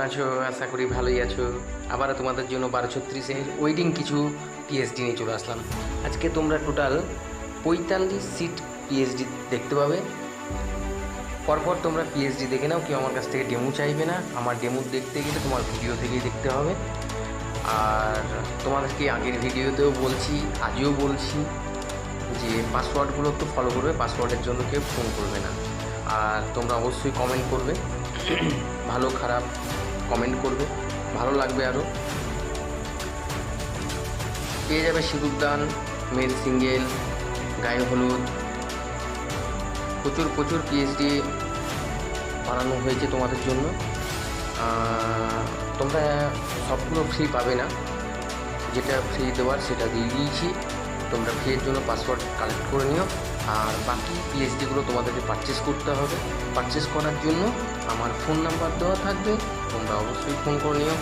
আছো? আশা করি ভালোই আছো। আবারও তোমাদের জন্য 1236-এর ওয়েডিং কিছু পিএইচডি নিয়ে চলে আসলাম। আজকে তোমরা টোটাল 45 সিট পিএইচডি দেখতে পাবে। পরপর তোমরা পিএইচডি দেখে নাও, কেউ আমার কাছ থেকে ডেমো চাইবে না। আমার ডেমো দেখতে গেলে তোমার ভিডিও থেকেই দেখতে হবে। আর তোমাদেরকে আগের ভিডিওতেও বলছি, আজও বলছি যে পাসওয়ার্ডগুলো একটু ফলো করবে, পাসওয়ার্ডের জন্য কেউ ফোন করবে না। আর তোমরা অবশ্যই কমেন্ট করবে, ভালো খারাপ কমেন্ট করবে, ভালো লাগবে। আরও পেয়ে যাবে সিঁদুরদান, মেল সিঙ্গেল, গায়ে হলুদ, প্রচুর পিএইচডি বানানো হয়েছে তোমাদের জন্য। তোমরা সবগুলো ফ্রি পাবে না, যেটা ফ্রি দেওয়ার সেটা দিয়ে দিয়েছি। তোমরা ফ্রির জন্য পাসওয়ার্ড কালেক্ট করে নিও। আর বাকি পিএইচডিগুলো তোমাদেরকে পারচেস করতে হবে। পারচেস করার জন্য আমার ফোন নাম্বার দেওয়া থাকবে, তোমরা অবশ্যই ফোন করে নিও।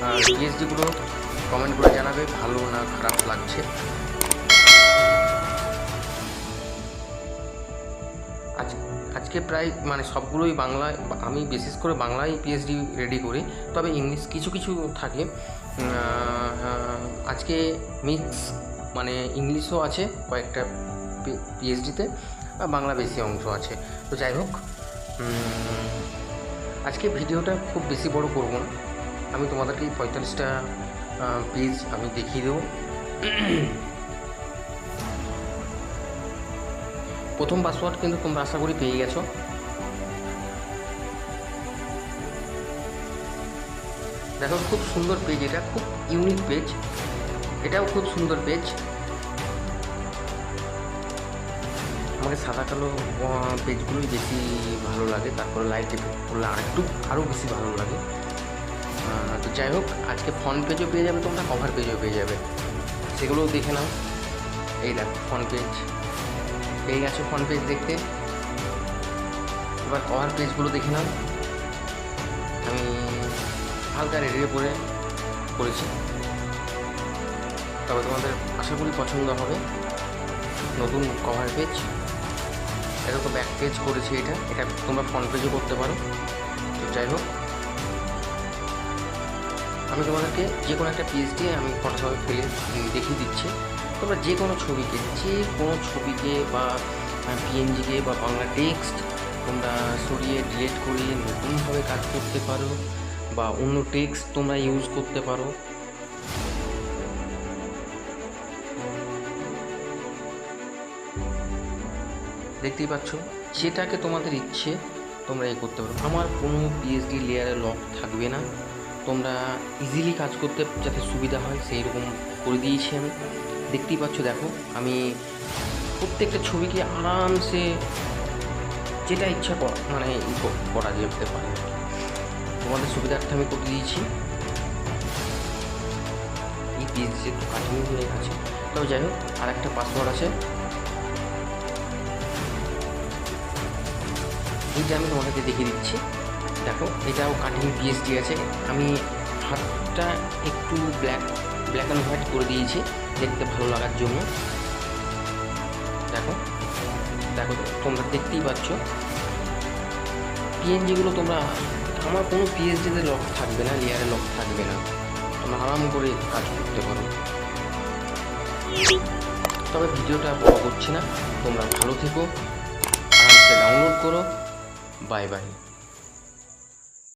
আর পিএইচডিগুলো কমেন্ট করে জানাবে ভালো না খারাপ লাগছে। আজকে প্রায় সবগুলোই বাংলায়, আমি বিশেষ করে বাংলায় পিএইচডি রেডি করি, তবে ইংলিশ কিছু কিছু থাকে। আজকে মিক্স ইংলিশও আছে কয়েকটা পিএইচডিতে, আর বাংলা বেশি অংশ আছে। তো যাই হোক, আজকে ভিডিওটা খুব বেশি বড় করব না। আমি তোমাদেরকে 45টা পেজ আমি দেখিয়ে দেবো। প্রথম পাসওয়ার্ড কিন্তু তোমরা আশা করি পেয়ে গেছো। দেখো, খুব সুন্দর পেজ, এটা খুব ইউনিক পেজ, এটাও খুব সুন্দর পেজ। আমাকে সাদা কালো পেজগুলোই বেশি ভালো লাগে, তারপরে লাইট এফেক্ট করলে আরও বেশি ভালো লাগে। তো যাই হোক, আজকে ফ্রন্ট পেজও পেয়ে যাবে তোমরা, কভার পেজও পেয়ে যাবে, সেগুলোও দেখে নাও। এই দেখো, ফ্রন্ট পেজ পেয়ে গেছো, ফ্রন্ট পেজ দেখতে। এবার কভার পেজগুলো দেখে নাও। আমি হালকা রেডিও করেছি, তবে তোমাদের আশা করি পছন্দ হবে। নতুন কভার পেজ, এরকম ব্যাক পেজ করেছি। এটা তোমরা ফ্রন্ট পেজও করতে পারো। তো যাই হোক, আমি তোমাদেরকে যে কোনো একটা পিএইচডি আমি ফটোশপে ফেলে দেখিয়ে দিচ্ছি। তোমরা যে কোনো ছবিকে বা পিএনজিকে বা বাংলা টেক্সট তোমরা সরিয়ে ডিলিট করিয়ে নতুনভাবে কাজ করতে পারো, বা অন্য টেক্সট তোমরা ইউজ করতে পারো। দেখতেই পাচ্ছ, যেটাকে তোমাদের ইচ্ছে তোমরা করতে পারো। আমার কোনো পিএইচডি লেয়ারে লক থাকবে না, তোমরা ইজিলি কাজ করতে যাতে সুবিধা হয় সেই রকম করে দিয়েছি আমি। দেখতেই পাচ্ছ, দেখো, আমি প্রত্যেকটা ছবিকে আরামসে যেটা ইচ্ছা করা যেতে পারে, তোমাদের সুবিধার্থে আমি করে দিয়েছি। এই পিএইচডি একটু কাঠিন্য হয়ে গেছে, তবে যাই হোক, আর একটা পাসওয়ার্ড আছে, এইটা আমি তোমাদেরকে দেখিয়ে দিচ্ছি। দেখো, এটাও কাটিং পিএইচডি আছে। আমি হাতটা একটু ব্ল্যাক অ্যান্ড হোয়াইট করে দিয়েছি দেখতে ভালো লাগার জন্য। দেখো, তোমরা দেখতেই পাচ্ছ পিএনজিগুলো। তোমরা, আমার কোনো পিএইচডিতে লক থাকবে না, লেয়ারে লক থাকবে না, তোমরা আরাম করে কাজ করতে পারো। তবে ভিডিওটা বড় করছি না, তোমরা ভালো থেকো, আরামসে ডাউনলোড করো। Bye bye.